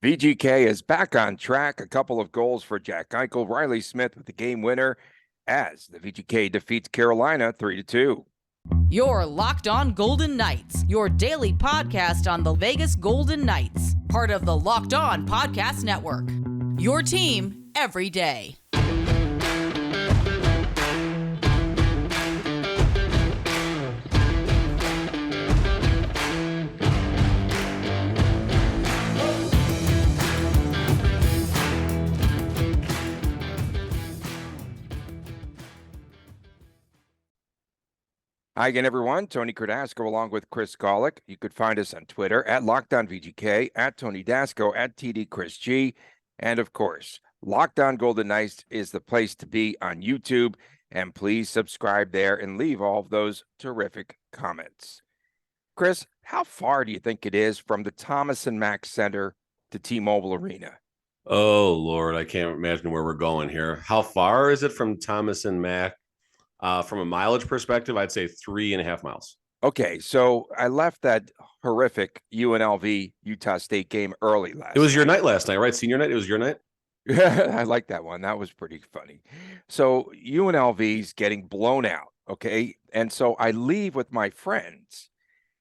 VGK is back on track. A couple of goals for Jack Eichel. Riley Smith with the game winner as the VGK defeats Carolina 3-2. Your Locked On Golden Knights, your daily podcast on the Vegas Golden Knights, part of the Locked On Podcast Network. Your team every day. Hi again, everyone. Tony Cardasco along with Chris Golick. You could find us on Twitter at Locked On VGK, at Tony Dasco, at TD Chris G. And of course, Locked On Golden Knights is the place to be on YouTube. And please subscribe there and leave all of those terrific comments. Chris, how far do you think it is from the Thomas and Mack Center to T-Mobile Arena? Oh, Lord, I can't imagine where we're going here. How far is it from Thomas and Mack? From a mileage perspective, I'd say 3.5 miles. Okay, so I left that horrific UNLV Utah State game early last night. It was your night last night, right? Senior night? It was your night? I like that one. That was pretty funny. So UNLV's getting blown out, okay? And so I leave with my friends.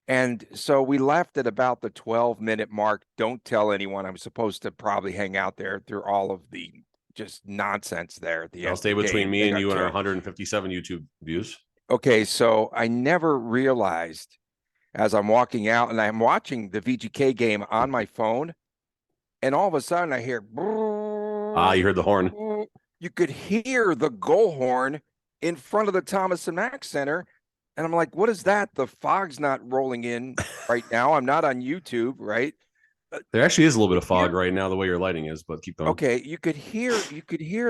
And so we left at about the 12-minute mark. Don't tell anyone. I'm supposed to probably hang out there through all of the just nonsense there at the end. I'll stay between me and you and our 157 YouTube views. Okay, so I never realized as I'm walking out and I'm watching the VGK game on my phone, and all of a sudden I hear, you heard the horn. You could hear the goal horn in front of the Thomas and Mack Center. And I'm like, what is that? The fog's not rolling in right now. I'm not on YouTube, right? There actually is a little bit of fog right now, the way your lighting is, but keep going. Okay, you could hear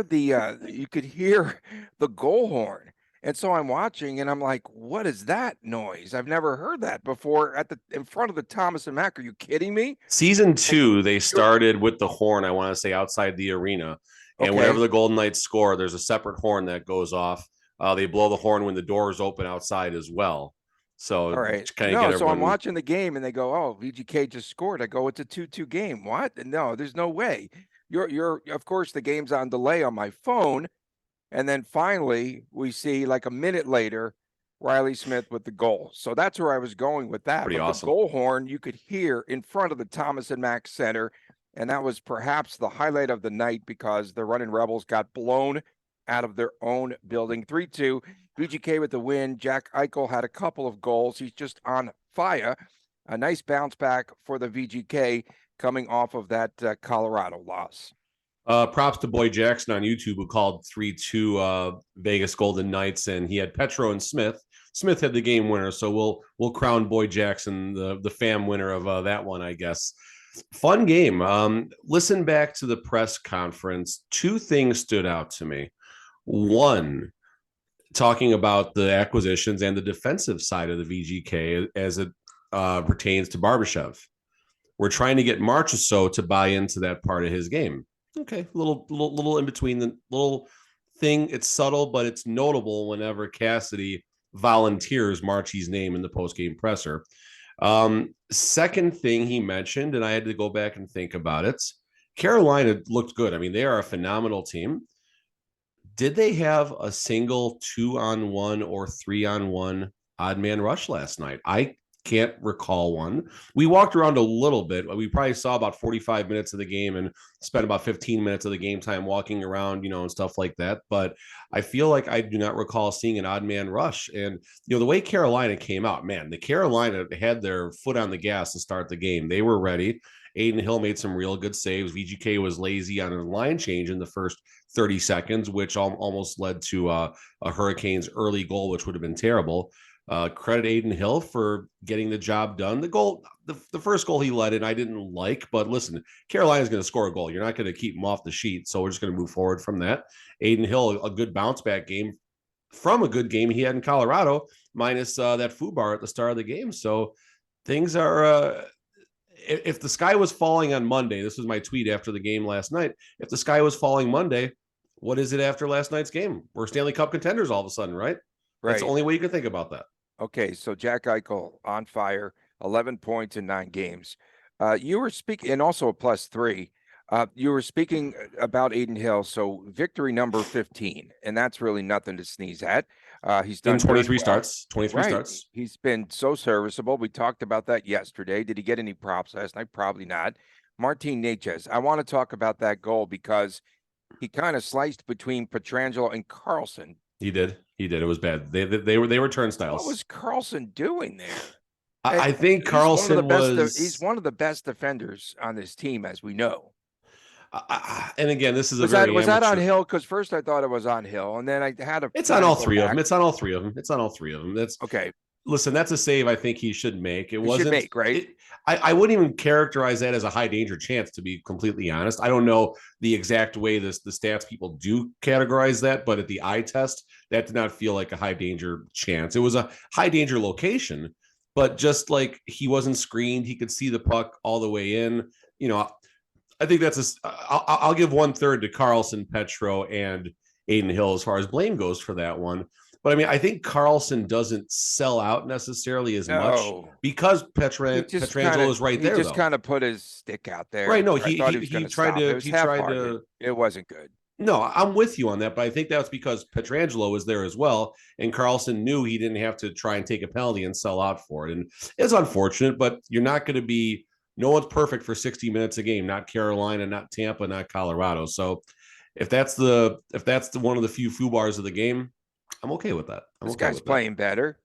the goal horn. And so I'm watching and I'm like, what is that noise? I've never heard that before in front of the Thomas and Mack. Are you kidding me? Season 2, they started with the horn, I want to say, outside the arena. And whenever the Golden Knights score, there's a separate horn that goes off. They blow the horn when the doors open outside as well. So, all right. So I'm watching the game and they go, oh, VGK just scored. I go, it's a 2-2 game. What? No, there's no way. You're of course the game's on delay on my phone. And then finally we see like a minute later, Riley Smith with the goal. So that's where I was going with that. Pretty awesome. The goal horn you could hear in front of the Thomas and Mack Center. And that was perhaps the highlight of the night because the Running Rebels got blown out of their own building. 3-2. VGK with the win. Jack Eichel had a couple of goals. He's just on fire. A nice bounce back for the VGK coming off of that Colorado loss. Props to Boy Jackson on YouTube who called 3-2 Vegas Golden Knights, and he had Petro and Smith. Smith had the game winner, so we'll crown Boy Jackson the fam winner of that one, I guess. Fun game. Listen back to the press conference. 2 things stood out to me. One, talking about the acquisitions and the defensive side of the VGK as it pertains to Barbashev. We're trying to get Marchessault to buy into that part of his game. Okay, little in between, the little thing. It's subtle, but it's notable whenever Cassidy volunteers Marchie's name in the post-game presser. Second thing he mentioned, and I had to go back and think about it, Carolina looked good. I mean, they are a phenomenal team. Did they have a single 2-on-1 or 3-on-1 odd man rush last night? I can't recall one. We walked around a little bit. We probably saw about 45 minutes of the game and spent about 15 minutes of the game time walking around, and stuff like that. But I feel like I do not recall seeing an odd man rush. And, the way Carolina came out, man, the Carolina had their foot on the gas to start the game. They were ready. Adin Hill made some real good saves. VGK was lazy on a line change in the first 30 seconds, which almost led to a Hurricanes early goal, which would have been terrible. Credit Adin Hill for getting the job done. The goal, the first goal he let in, I didn't like, but listen, Carolina's going to score a goal. You're not going to keep him off the sheet, so we're just going to move forward from that. Adin Hill, a good bounce back game from a good game he had in Colorado, minus that foobar at the start of the game. So things are if the sky was falling on Monday, this was my tweet after the game last night. If the sky was falling Monday, what is it after last night's game? We're Stanley Cup contenders all of a sudden, right? That's the only way you can think about that. Okay, so Jack Eichel on fire, 11 points in 9 games. You were speaking, and also a +3. You were speaking about Aiden Hill. So victory number 15, and that's really nothing to sneeze at. He's done In 23 very well. starts, 23 Right. starts. He's been so serviceable. We talked about that yesterday. Did he get any props last night? Probably not. Martin Necas, I want to talk about that goal because he kind of sliced between Petrangelo and Carlson. He did. It was bad. They were turnstiles. What was Carlson doing there? I think He's one of Carlson the best. was. He's one of the best defenders on this team, as we know. And again, this is Was a very was that on amateur. Hill? Because first I thought it was on Hill, and then I had a. It's on all three of them. It's on all three of them. It's on all three of them. That's okay. Listen, that's a save I think he should make. It wasn't should make, right? I wouldn't even characterize that as a high danger chance, to be completely honest. I don't know the exact way the stats people do categorize that, but at the eye test, that did not feel like a high danger chance. It was a high danger location, but just like he wasn't screened, he could see the puck all the way in. You know, I think that's I'll give 1/3 to Carlson, Petro, and Aiden Hill as far as blame goes for that one. But I mean, I think Carlson doesn't sell out necessarily as much because Petrangelo is right there. He just kind of put his stick out there. Right. No, he tried to. It wasn't good. No, I'm with you on that, but I think that's because Petrangelo was there as well, and Carlson knew he didn't have to try and take a penalty and sell out for it. And it's unfortunate, but you're not going to be. No one's perfect for 60 minutes a game. Not Carolina, not Tampa, not Colorado. So if that's one of the few FUBARs of the game, I'm okay with that. This guy's playing better.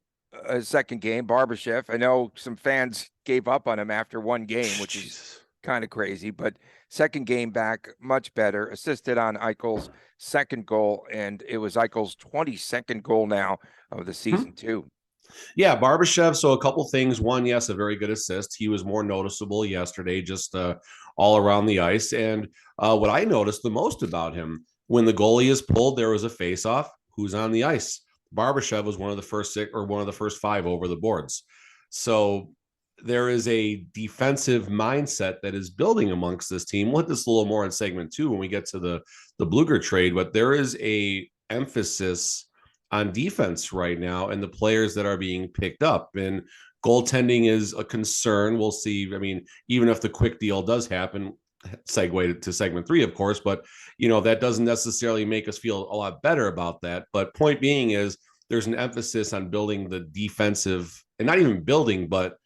Second game, Barbashev. I know some fans gave up on him after one game, which is kind of crazy, but second game back, much better. Assisted on Eichel's second goal, and it was Eichel's 22nd goal now of the season too. Yeah, Barbashev. So a couple things. One, yes, a very good assist. He was more noticeable yesterday, just all around the ice. And what I noticed the most about him, when the goalie is pulled, there was a face-off. Who's on the ice? Barbashev was one of the first 6 or one of the first 5 over the boards. So there is a defensive mindset that is building amongst this team. We'll hit this a little more in segment 2 when we get to the Blueger trade, but there is a emphasis on defense right now and the players that are being picked up. And goaltending is a concern. We'll see. I mean, even if the quick deal does happen, segue to segment 3, of course, but that doesn't necessarily make us feel a lot better about that. But point being is there's an emphasis on building the defensive, and not even building, but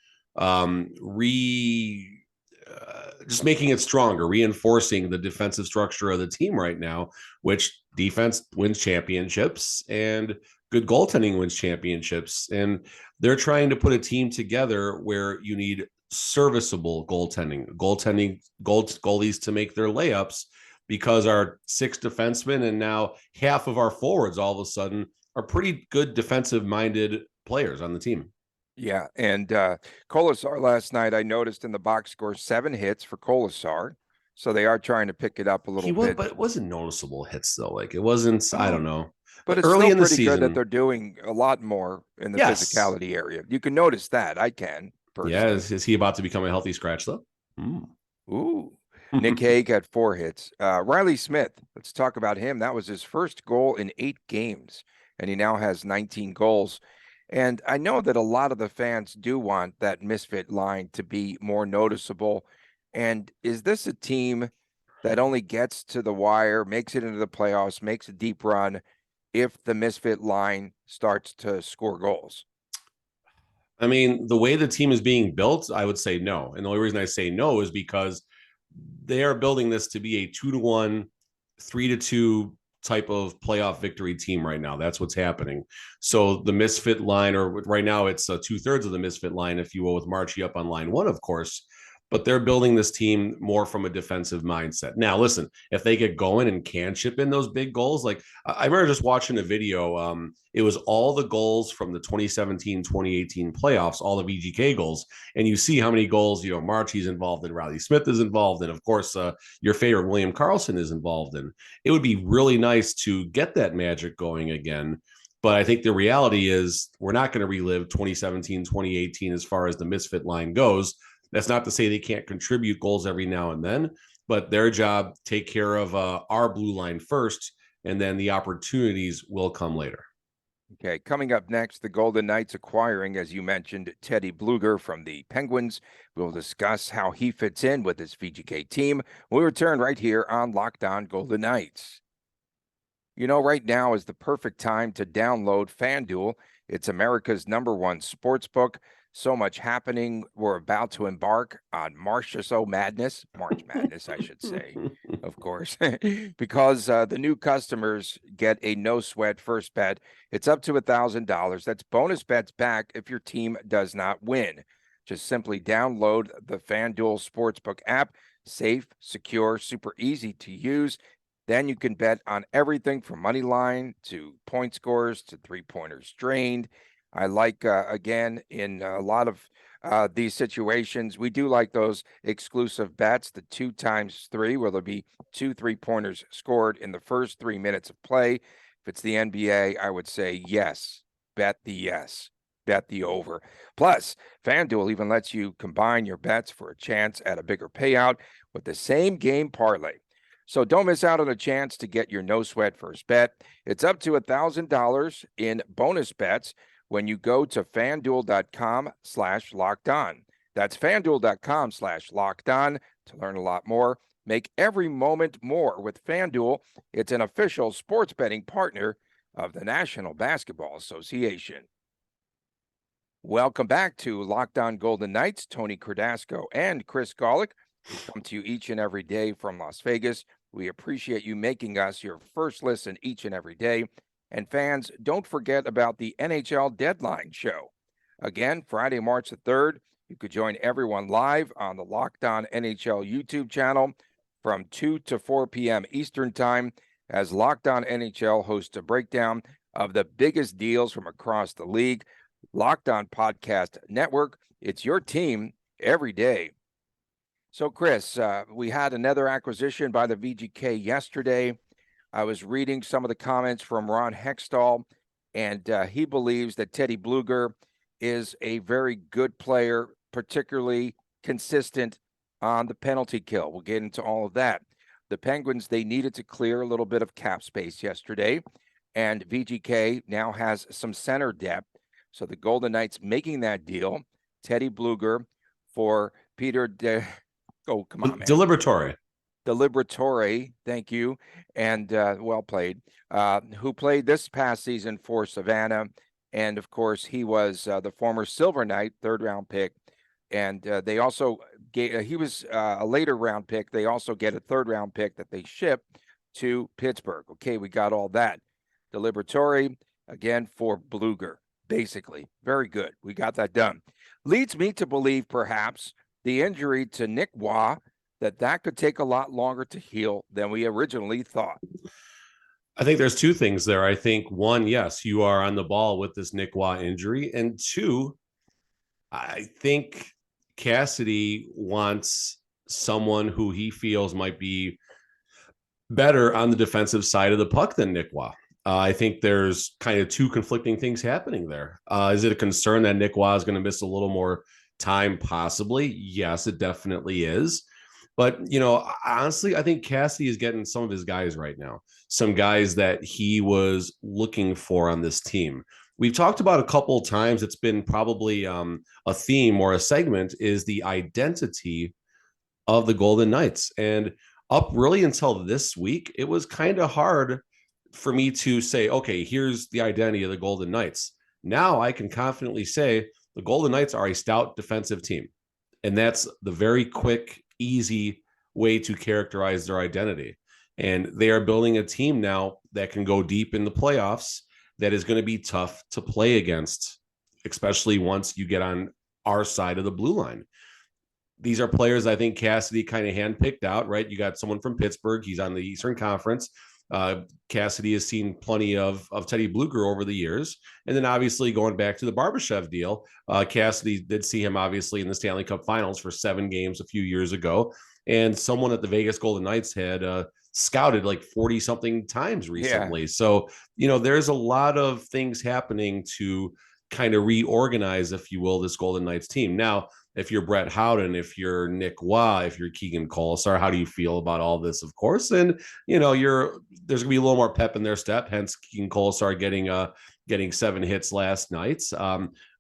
just making it stronger, reinforcing the defensive structure of the team right now, which defense wins championships and good goaltending wins championships. And they're trying to put a team together where you need serviceable goalies to make their layups, because our 6 defensemen and now half of our forwards all of a sudden are pretty good defensive minded players on the team. Yeah, and Kolasar last night, I noticed in the box score 7 hits for Kolasar, so they are trying to pick it up a little bit. But it wasn't noticeable hits though. Like it wasn't. I don't know. But it's early in the season, good that they're doing a lot more in the physicality area. You can notice that. I can. Personally. Yeah, is he about to become a healthy scratch though? Ooh. Nick Hague had 4 hits. Riley Smith, let's talk about him. That was his first goal in 8 games, and he now has 19 goals. And I know that a lot of the fans do want that misfit line to be more noticeable. And is this a team that only gets to the wire, makes it into the playoffs, makes a deep run if the misfit line starts to score goals? I mean, the way the team is being built, I would say no. And the only reason I say no is because they are building this to be a 2-1, 3-2 type of playoff victory team right now. That's what's happening. So the misfit line, or right now it's 2/3 of the misfit line, if you will, with Marchie up on line 1, of course. But they're building this team more from a defensive mindset. Now, listen, if they get going and can chip in those big goals, like I remember just watching a video. It was all the goals from the 2017-2018 playoffs, all the VGK goals. And you see how many goals, Marchie's involved in, Riley Smith is involved in, of course, your favorite William Karlsson is involved in. It would be really nice to get that magic going again. But I think the reality is we're not going to relive 2017-2018 as far as the misfit line goes. That's not to say they can't contribute goals every now and then, but their job, take care of our blue line first, and then the opportunities will come later. Okay, coming up next, the Golden Knights acquiring, as you mentioned, Teddy Blueger from the Penguins. We'll discuss how he fits in with this VGK team. We'll return right here on Locked On Golden Knights. You know, right now is the perfect time to download FanDuel. It's America's #1 sportsbook. So much happening. We're about to embark on March Madness, I should say, of course, because the new customers get a no sweat first bet. It's up to $1,000. That's bonus bets back if your team does not win. Just simply download the FanDuel Sportsbook app. Safe, secure, super easy to use. Then you can bet on everything from money line to point scores to three-pointers drained. I like, again, in a lot of these situations, we do like those exclusive bets, the 2x3, where there'll be 2 3-pointers scored in the first 3 minutes of play. If it's the NBA, I would say yes, bet the over. Plus, FanDuel even lets you combine your bets for a chance at a bigger payout with the same game parlay. So don't miss out on a chance to get your no sweat first bet. It's up to $1,000 in bonus bets when you go to FanDuel.com/locked on. That's FanDuel.com/locked on to learn a lot more. Make every moment more with FanDuel. It's an official sports betting partner of the National Basketball Association. Welcome back to Locked On Golden Knights. Tony Cardasco and Chris Golick. We come to you each and every day from Las Vegas. We appreciate you making us your first listen each and every day. And fans, don't forget about the NHL Deadline Show. Again, Friday, March the 3rd, you could join everyone live on the Locked On NHL YouTube channel from 2 to 4 p.m. Eastern Time as Locked On NHL hosts a breakdown of the biggest deals from across the league. Locked On Podcast Network. It's your team every day. So, Chris, we had another acquisition by the VGK yesterday. I was reading some of the comments from Ron Hextall, and he believes that Teddy Blueger is a very good player, particularly consistent on the penalty kill. We'll get into all of that. The Penguins, they needed to clear a little bit of cap space yesterday, and VGK now has some center depth. So the Golden Knights making that deal, Teddy Blueger for Peter Oh, come on, man. Deliberatore, thank you, and well played, who played this past season for Savannah. And, of course, he was the former Silver Knight, third-round pick. And they also he was a later round pick. They also get a third-round pick that they ship to Pittsburgh. Okay, we got all that. Deliberatore, again, for Blueger, basically. Very good. We got that done. Leads me to believe, perhaps, the injury to Nick Waugh, that could take a lot longer to heal than we originally thought. I think there's two things there. I think one, yes, you are on the ball with this Nick Waugh injury. And two, I think Cassidy wants someone who he feels might be better on the defensive side of the puck than Nick Waugh. I think there's kind of two conflicting things happening there. Is it a concern that Nick Waugh is going to miss a little more time? Possibly. Yes, it definitely is. But, honestly, I think Cassidy is getting some of his guys right now, some guys that he was looking for on this team. We've talked about a couple of times. It's been probably a theme or a segment is the identity of the Golden Knights. And up really until this week, it was kind of hard for me to say, okay, here's the identity of the Golden Knights. Now I can confidently say the Golden Knights are a stout defensive team. And that's the very quick, easy way to characterize their identity. And they are building a team now that can go deep in the playoffs that is going to be tough to play against, especially once you get on our side of the blue line. These are players I think Cassidy kind of handpicked out, right? You got someone from Pittsburgh. He's on the Eastern Conference. Cassidy has seen plenty of Teddy Blueger over the years. And then obviously going back to the Barbashev deal, Cassidy did see him obviously in the Stanley Cup Finals for 7 games a few years ago. And someone at the Vegas Golden Knights had scouted like 40 something times recently. Yeah. So, there's a lot of things happening to kind of reorganize, if you will, this Golden Knights team. Now, if you're Brett Howden, if you're Nick Waugh, if you're Keegan Kolesar, how do you feel about all this, of course? And, there's going to be a little more pep in their step, hence Keegan Kolesar getting getting 7 hits last night.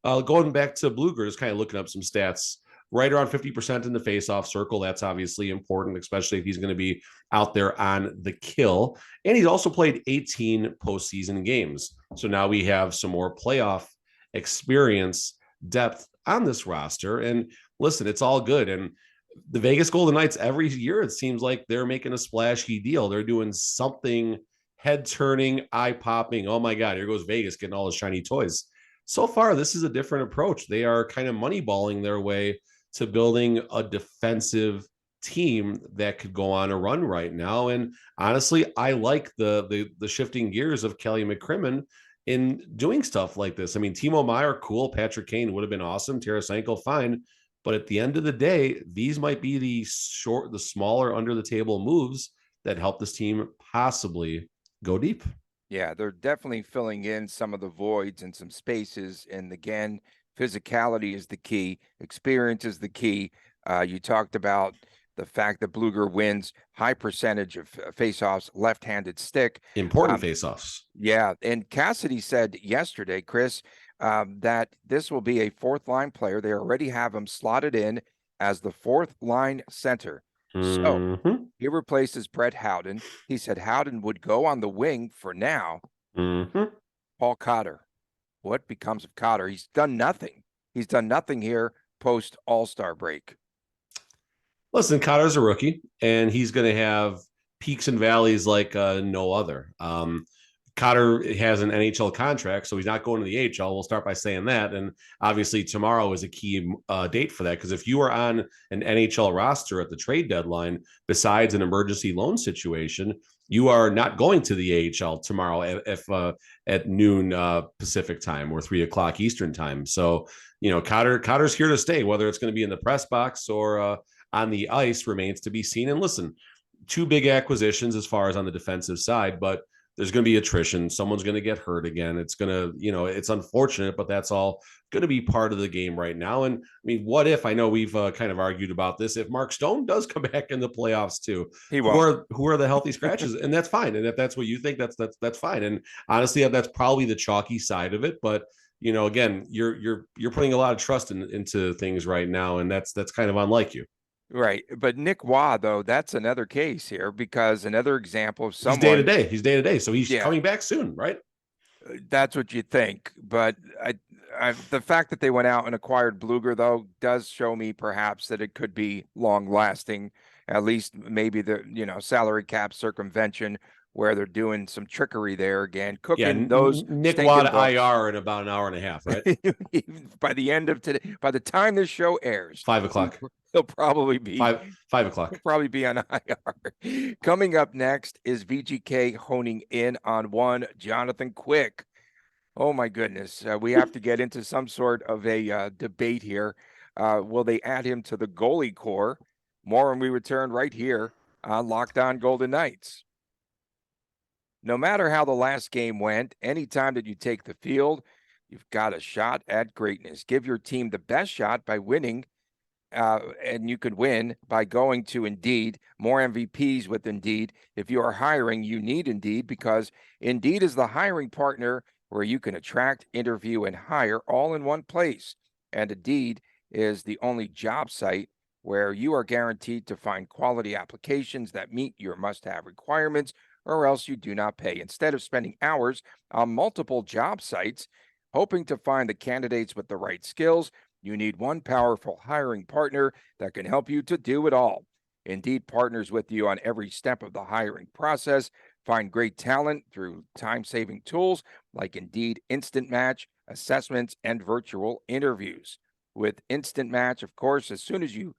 Going back to Blueger, just kind of looking up some stats. Right around 50% in the faceoff circle. That's obviously important, especially if he's going to be out there on the kill. And he's also played 18 postseason games. So now we have some more playoff experience, depth on this roster. And listen, it's all good. And the Vegas Golden Knights, every year, it seems like they're making a splashy deal. They're doing something head turning, eye popping. Oh my God, here goes Vegas getting all the shiny toys. So far, this is a different approach. They are kind of moneyballing their way to building a defensive team that could go on a run right now. And honestly, I like the shifting gears of Kelly McCrimmon in doing stuff like this. I mean, Timo Meier, cool. Patrick Kane would have been awesome. Tarasenko, fine. But at the end of the day, these might be the smaller under the table moves that help this team possibly go deep. Yeah, they're definitely filling in some of the voids and some spaces. And again, physicality is the key. Experience is the key. You talked about the fact that Blueger wins high percentage of faceoffs, left-handed stick. Important faceoffs. Yeah, and Cassidy said yesterday, Chris, that this will be a fourth-line player. They already have him slotted in as the fourth-line center. So he replaces Brett Howden. He said Howden would go on the wing for now. Paul Cotter. What becomes of Cotter? He's done nothing. He's done nothing here post All-Star break. Listen, Cotter's a rookie, and he's going to have peaks and valleys like no other. Cotter has an NHL contract, so he's not going to the AHL. We'll start by saying that. And obviously tomorrow is a key date for that, because if you are on an NHL roster at the trade deadline, besides an emergency loan situation, you are not going to the AHL tomorrow at noon Pacific time or 3 o'clock Eastern time. So, you know, Cotter's here to stay, whether it's going to be in the press box or on the ice remains to be seen. And listen, 2 big acquisitions as far as on the defensive side, but there's going to be attrition. Someone's going to get hurt again. It's going to, you know, it's unfortunate, but that's all going to be part of the game right now. And I mean, what if, I know we've kind of argued about this, if Mark Stone does come back in the playoffs too, who are the healthy scratches? And that's fine. And if that's what you think, that's fine. And honestly, that's probably the chalky side of it. But, you know, again, you're putting a lot of trust into things right now. And that's kind of unlike you. Right. But Nick Waugh, though, that's another case here, because another example of someone. He's day to day. So he's coming back soon, right? That's what you think. But the fact that they went out and acquired Blueger, though, does show me perhaps that it could be long lasting, at least maybe the, salary cap circumvention, where they're doing some trickery there again, cooking those. Nick Waugh IR in about an hour and a half, right? By the end of today, by the time this show airs, 5 o'clock. He'll probably be 5 o'clock. He'll probably be on IR. Coming up next is VGK honing in on one Jonathan Quick. Oh my goodness, we have to get into some sort of a debate here. Will they add him to the goalie core? More when we return right here on Locked On Golden Knights. No matter how the last game went, anytime that you take the field, you've got a shot at greatness. Give your team the best shot by winning, and you could win by going to Indeed. More MVPs with Indeed. If you are hiring, you need Indeed, because Indeed is the hiring partner where you can attract, interview, and hire all in one place. And Indeed is the only job site where you are guaranteed to find quality applications that meet your must-have requirements, or else you do not pay. Instead of spending hours on multiple job sites hoping to find the candidates with the right skills, you need one powerful hiring partner that can help you to do it all. Indeed partners with you on every step of the hiring process. Find great talent through time-saving tools like Indeed Instant Match, assessments, and virtual interviews. With Instant Match, of course, as soon as you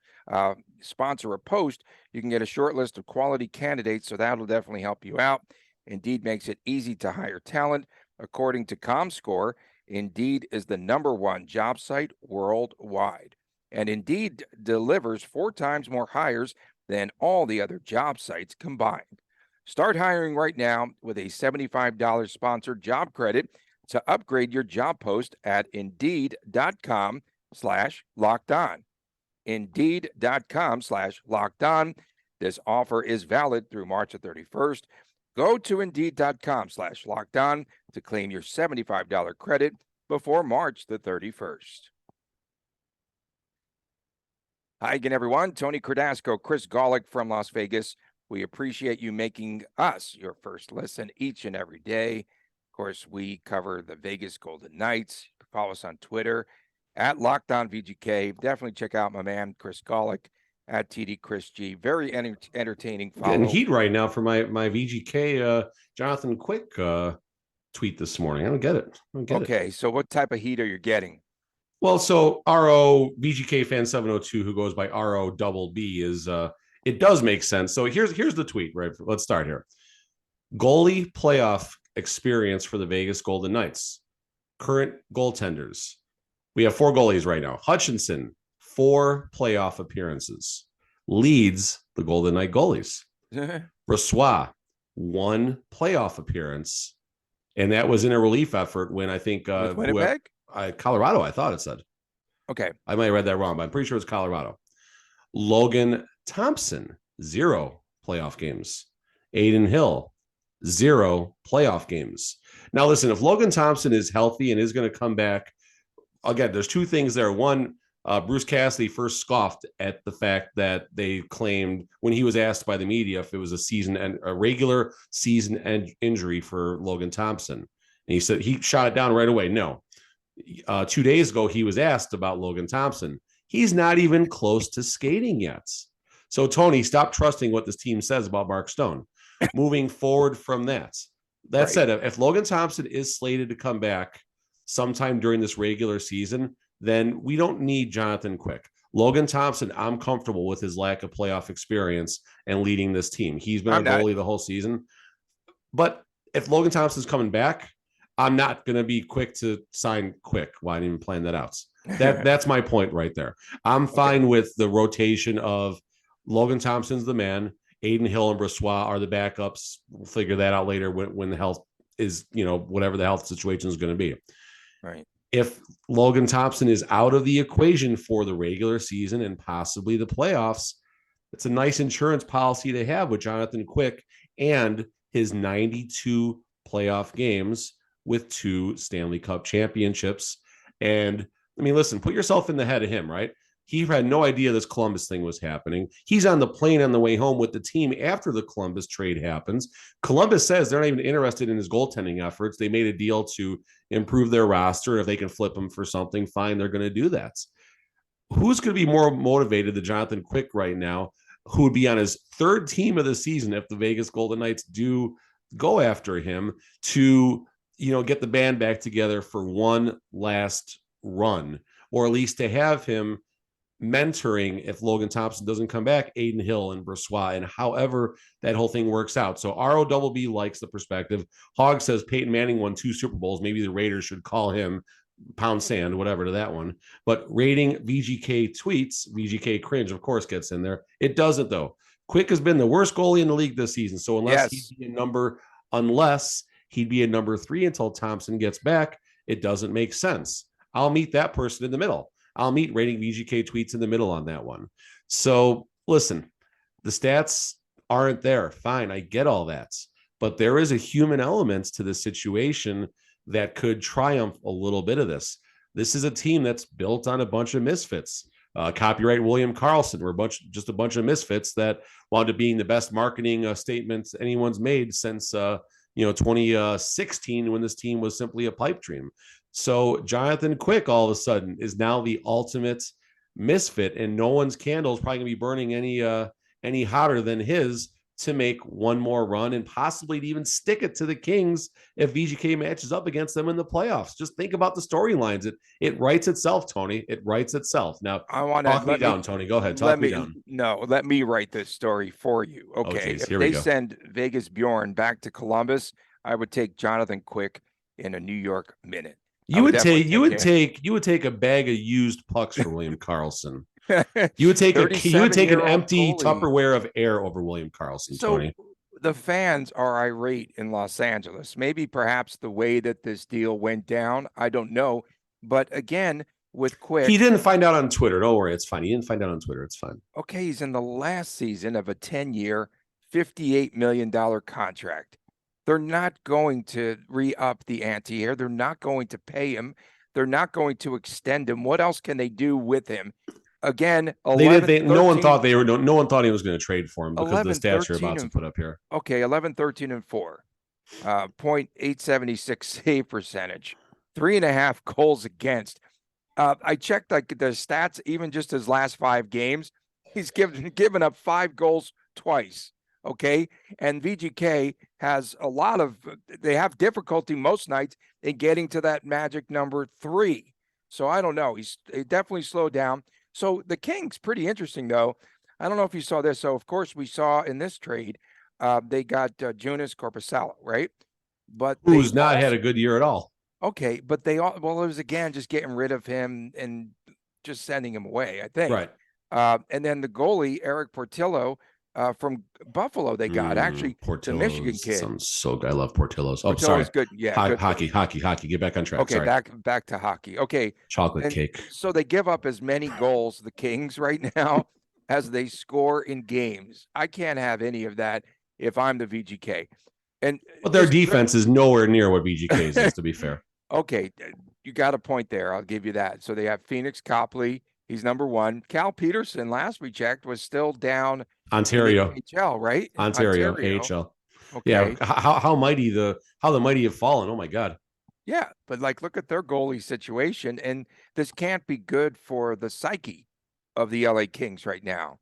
sponsor a post, you can get a short list of quality candidates, so that'll definitely help you out. Indeed makes it easy to hire talent. According to ComScore, Indeed is the #1 job site worldwide. And Indeed delivers 4 times more hires than all the other job sites combined. Start hiring right now with a $75 sponsored job credit to upgrade your job post at Indeed.com/lockedon. Indeed.com/lockedon. This offer is valid through March 31st. Go to Indeed.com/lockedon to claim your $75 credit before March the 31st. Hi again, everyone. Tony Cardasco, Chris Golick from Las Vegas. We appreciate you making us your first listen each and every day. Of course, we cover the Vegas Golden Knights. Follow us on Twitter at Locked On VGK. Definitely check out my man, Chris Golick, at TD Chris G. Very entertaining follow. Getting heat right now for my VGK Jonathan Quick tweet this morning. I don't get it. Okay, so what type of heat are you getting? Well, so RO VGK fan 702, who goes by RO double B, is it does make sense. So here's the tweet, right? Let's start here. Goalie playoff experience for the Vegas Golden Knights. Current goaltenders. We have 4 goalies right now. Hutchinson, 4 playoff appearances. Leads the Golden Knight goalies. Brossoit, 1 playoff appearance. And that was in a relief effort when I think Winnipeg? Colorado, I thought it said. Okay. I might have read that wrong, but I'm pretty sure it's Colorado. Logan Thompson, 0 playoff games. Aiden Hill, 0 playoff games. Now, listen, if Logan Thompson is healthy and is going to come back, again, there's 2 things there. One, Bruce Cassidy first scoffed at the fact that they claimed when he was asked by the media if it was a regular season injury for Logan Thompson. And he said he shot it down right away. No. 2 days ago, he was asked about Logan Thompson. He's not even close to skating yet. So, Tony, stop trusting what this team says about Mark Stone. Moving forward from that. That right. Said, if Logan Thompson is slated to come back sometime during this regular season, then we don't need Jonathan Quick. Logan Thompson, I'm comfortable with his lack of playoff experience and leading this team. He's been a goalie the whole season. But if Logan Thompson's coming back, I'm not going to be quick to sign Quick. Why didn't even plan that out? That's my point right there. I'm fine with the rotation of Logan Thompson's the man. Aiden Hill and Brossoit are the backups. We'll figure that out later when the health is, whatever the health situation is going to be. Right. If Logan Thompson is out of the equation for the regular season and possibly the playoffs, it's a nice insurance policy to have with Jonathan Quick and his 92 playoff games with 2 Stanley Cup championships. And I mean, listen, put yourself in the head of him, right? He had no idea this Columbus thing was happening. He's on the plane on the way home with the team after the Columbus trade happens. Columbus says they're not even interested in his goaltending efforts. They made a deal to improve their roster. If they can flip him for something, fine, they're going to do that. Who's going to be more motivated than Jonathan Quick right now, who would be on his 3rd team of the season if the Vegas Golden Knights do go after him to, get the band back together for one last run, or at least to have him mentoring, if Logan Thompson doesn't come back, Aiden Hill and Brossoit, and however that whole thing works out. So ROBB likes the perspective. Hogg says Peyton Manning won 2 Super Bowls. Maybe the Raiders should call him pound sand, whatever to that one. But rating VGK tweets, VGK cringe, of course, gets in there. It doesn't, though. Quick has been the worst goalie in the league this season. So unless he'd be a number 3 until Thompson gets back, it doesn't make sense. I'll meet that person in the middle. I'll meet rating VGK tweets in the middle on that one. So listen, the stats aren't there. Fine, I get all that. But there is a human element to the situation that could triumph a little bit of this. This is a team that's built on a bunch of misfits. Copyright William Karlsson. We're just a bunch of misfits that wound up being the best marketing statements anyone's made since 2016, when this team was simply a pipe dream. So Jonathan Quick all of a sudden is now the ultimate misfit, and no one's candle is probably going to be burning any hotter than his to make one more run and possibly to even stick it to the Kings if VGK matches up against them in the playoffs. Just think about the storylines. It writes itself, Tony. It writes itself. Now, talk me down, Tony. Go ahead. Talk me down. No, let me write this story for you. Okay. If they send Vegas Bjorn back to Columbus, I would take Jonathan Quick in a New York minute. You would take a bag of used pucks for William Karlsson. You would take an empty goalie. Tupperware of air over William Karlsson, Tony. The fans are irate in Los Angeles. Maybe perhaps the way that this deal went down, I don't know. But again, with Quick, he didn't find out on Twitter. Don't worry, it's fine. He didn't find out on Twitter. It's fine. Okay, he's in the last season of a 10-year, $58 million contract. They're not going to re-up the ante here. They're not going to pay him. They're not going to extend him. What else can they do with him? Again, 11, No one 13, thought no one thought he was going to trade for him because of the 11, stats you're 13, about to and put up here. okay, 11, 13, and 4. .876 save percentage, 3.5 goals against. I checked like the stats, even just his last 5 games. He's given up 5 goals twice. Okay. And VGK has they have difficulty most nights in getting to that magic number 3. So I don't know. He definitely slowed down. So the Kings, pretty interesting though. I don't know if you saw this. So of course we saw in this trade, they got Jonas Corposalo, right? But who's not had a good year at all. Okay, but it was again just getting rid of him and just sending him away, I think. Right. And then the goalie, Eric Portillo, from Buffalo, they got actually the Michigan kid. Sounds so good. I love Portillo's. Oh, Portillo's sorry. good. Yeah, good hockey. Get back on track. Okay, sorry. back to hockey. Okay, Chocolate cake. So they give up as many goals, the Kings, right now, as they score in games. I can't have any of that if I'm the VGK. But their defense is nowhere near what VGK's is, to be fair. Okay, you got a point there. I'll give you that. So they have Phoenix Copley. He's number 1. Cal Peterson, last we checked, was still down. Ontario, AHL, right? Ontario, AHL. Okay. Yeah, how mighty the mighty have fallen. Oh my God. Yeah, but like look at their goalie situation, and this can't be good for the psyche of the LA Kings right now.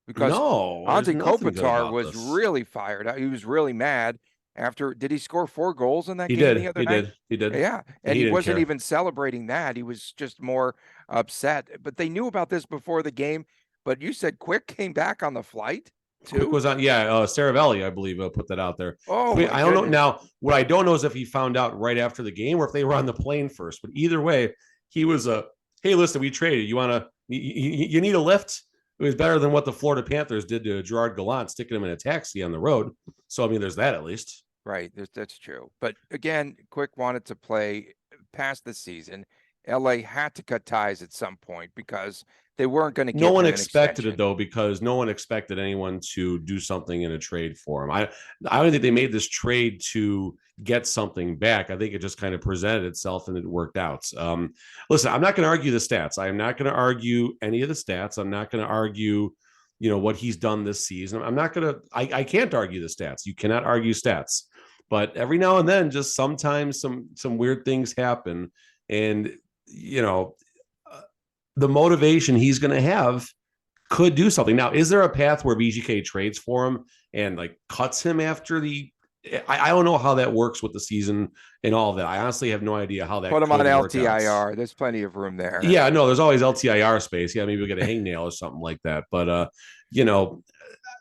Because Anze Kopitar was really fired up. He was really mad after. Did he score 4 goals in that game the other night? He did. Yeah, and he wasn't even celebrating that. He was just more upset. But they knew about this before the game. But you said Quick came back on the flight too? Quick was on, Saravelli, I believe, put that out there. Oh, I don't know. Now, what I don't know is if he found out right after the game or if they were on the plane first. But either way, he was hey, listen, we traded. You need a lift? It was better than what the Florida Panthers did to Gerard Gallant, sticking him in a taxi on the road. So, I mean, there's that at least. Right. That's true. But again, Quick wanted to play past the season. LA had to cut ties at some point because they weren't going to get. No one expected it though, because no one expected anyone to do something in a trade for him. I don't think they made this trade to get something back. I think it just kind of presented itself and it worked out. Listen, I'm not going to argue the stats. I'm not going to argue any of the stats. I'm not going to argue, what he's done this season. I'm not going to. I can't argue the stats. You cannot argue stats. But every now and then, just sometimes some weird things happen, and the motivation he's going to have could do something. Now, is there a path where VGK trades for him and like cuts him after the? I don't know how that works with the season and all of that. I honestly have no idea how that. Put him on LTIR. There's plenty of room there. Yeah, no, there's always LTIR space. Yeah, maybe we'll get a hangnail or something like that. But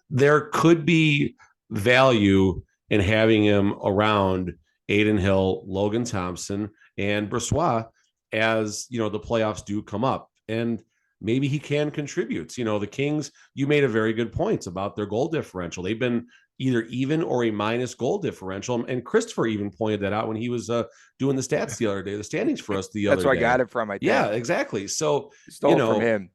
there could be value in having him around Adin Hill, Logan Thompson, and Brossoit as the playoffs do come up, and maybe he can contribute. The Kings, you made a very good point about their goal differential. They've been either even or a minus goal differential, and Christopher even pointed that out when he was doing the stats the other day, the standings for us the other day. That's where I got it from. I think. Yeah, exactly. So stole it from him.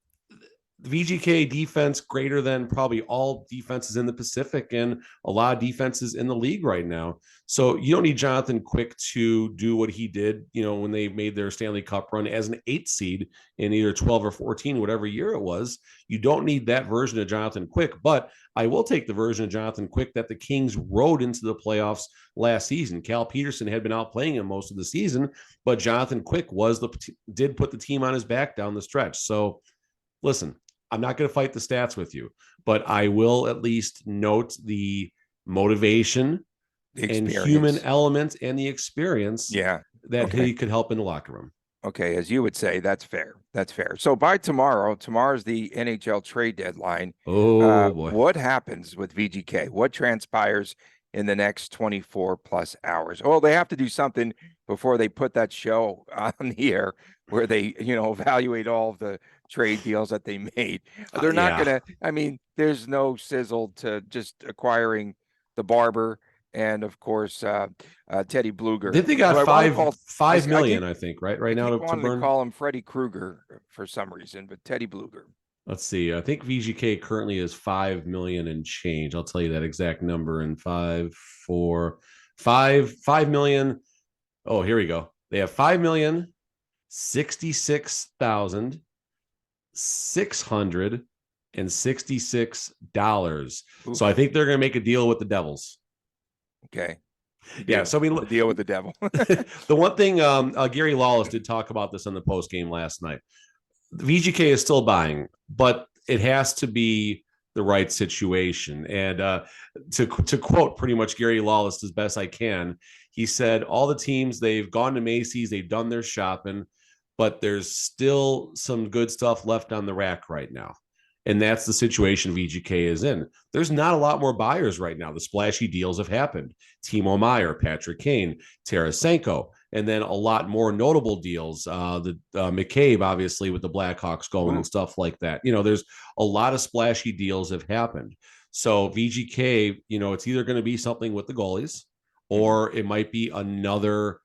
VGK defense greater than probably all defenses in the Pacific and a lot of defenses in the league right now. So you don't need Jonathan Quick to do what he did, when they made their Stanley Cup run as an 8 seed in either 12 or 14, whatever year it was. You don't need that version of Jonathan Quick, but I will take the version of Jonathan Quick that the Kings rode into the playoffs last season. Cal Peterson had been out playing him most of the season, but Jonathan Quick did put the team on his back down the stretch. So listen, I'm not going to fight the stats with you, but I will at least note the motivation and human element and the experience that he could help in the locker room. Okay, as you would say, that's fair. That's fair. So by tomorrow's the NHL trade deadline. Oh, boy. What happens with VGK? What transpires in the next 24 plus hours? Oh, they have to do something before they put that show on the air where they, evaluate all of the trade deals that they made. They're not going to, there's no sizzle to just acquiring the Barber and of course Teddy Blueger. Did they got $5 million, I think, right now to burn? To call him Freddy Krueger for some reason, but Teddy Blueger. Let's see. I think VGK currently is $5 million and change. I'll tell you that exact number in 5, 4, 5 million. Oh, here we go. They have $5,066,666. So I think they're going to make a deal with the Devils. Okay. Yeah. So the deal with the devil. The one thing, Gary Lawless did talk about this on the post game last night. The VGK is still buying, but it has to be the right situation. And to quote pretty much Gary Lawless as best I can, he said all the teams, they've gone to Macy's, they've done their shopping, but there's still some good stuff left on the rack right now. And that's the situation VGK is in. There's not a lot more buyers right now. The splashy deals have happened. Timo Meier, Patrick Kane, Tarasenko, and then a lot more notable deals. The McCabe, obviously, with the Blackhawks going and stuff like that. There's a lot of splashy deals have happened. So VGK, it's either going to be something with the goalies or it might be another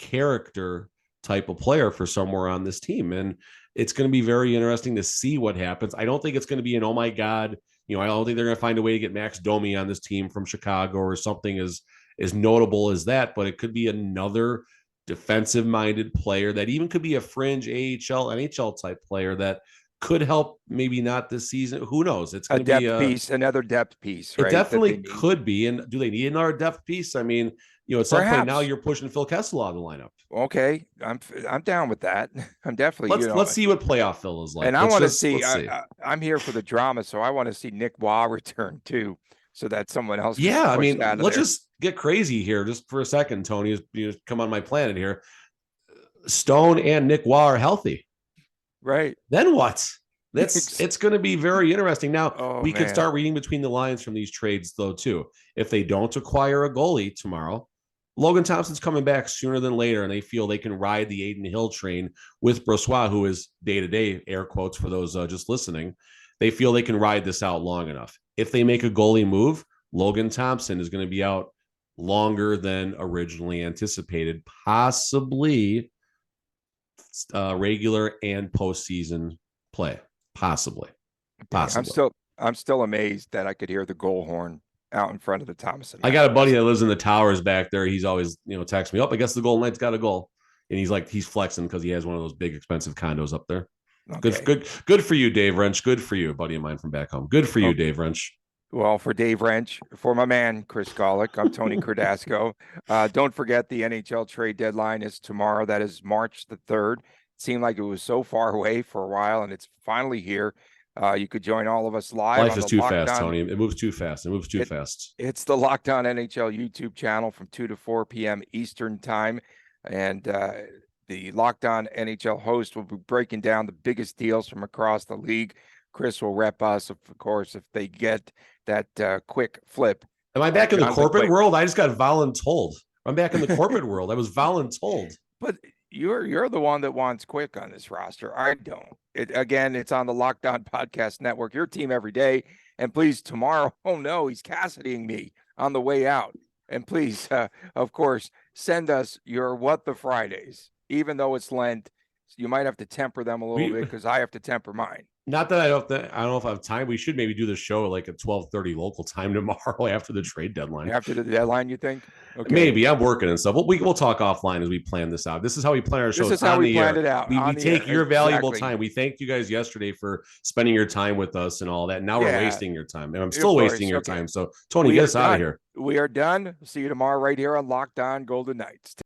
character type of player for somewhere on this team. And it's going to be very interesting to see what happens. I don't think it's going to be an, oh my God, I don't think they're going to find a way to get Max Domi on this team from Chicago or something as notable as that, but it could be another defensive minded player that even could be a fringe AHL, NHL type player that could help, maybe not this season. Who knows? It's going to be another depth piece, right? It definitely could be. And do they need another depth piece? I mean, at some point now you're pushing Phil Kessel out of the lineup. Okay, I'm down with that. I'm definitely. Let's see what playoff Phil is like. And I want to see. I'm here for the drama, so I want to see Nick Waugh return too, so that someone else. Yeah, I mean, let's just get crazy here, just for a second, Tony. Come on my planet here. Stone and Nick Waugh are healthy, right? Then what? It's going to be very interesting. Now we can start reading between the lines from these trades, though, too. If they don't acquire a goalie tomorrow, Logan Thompson's coming back sooner than later, and they feel they can ride the Aiden Hill train with Brossoit, who is day-to-day, air quotes for those just listening. They feel they can ride this out long enough. If they make a goalie move, Logan Thompson is going to be out longer than originally anticipated, possibly regular and postseason play. Possibly. I'm still amazed that I could hear the goal horn out in front of the Thomason. I got a buddy that lives in the towers back there. He's always, text me up. I guess the Golden Knights got a goal, and he's flexing because he has one of those big expensive condos up there. Okay. Good for you, Dave Wrench. Good for you, a buddy of mine from back home. Good for you, Dave Wrench. Well, for Dave Wrench, for my man Chris Golick, I'm Tony Cardasco. Don't forget the NHL trade deadline is tomorrow. That is March the 3rd. It seemed like it was so far away for a while, and it's finally here. You could join all of us live. Life is too fast, Tony. It moves too fast. It's the Locked On NHL YouTube channel from 2 to 4 p.m. Eastern time. And the Locked On NHL host will be breaking down the biggest deals from across the league. Chris will rep us, of course, if they get that quick flip. Am I back in the corporate world? I just got voluntold. I'm back in the corporate world. I was voluntold. But you're the one that wants quick on this roster. I don't. It's on the Locked On Podcast Network, your team every day. And please, tomorrow, oh no, he's Cassidying me on the way out. And please, of course, send us your What the Fridays. Even though it's Lent, you might have to temper them a little bit because I have to temper mine. Not that I don't know if I have time. We should maybe do the show like at 12:30 local time tomorrow after the trade deadline. After the deadline, you think? Okay. Maybe. I'm working and stuff. We'll talk offline as we plan this out. This is how we plan our shows. This is how we planned it out. We take your valuable time. We thanked you guys yesterday for spending your time with us and all that. Now we're wasting your time. And I'm still wasting your time. So, Tony, get us out of here. We are done. See you tomorrow right here on Locked On Golden Knights.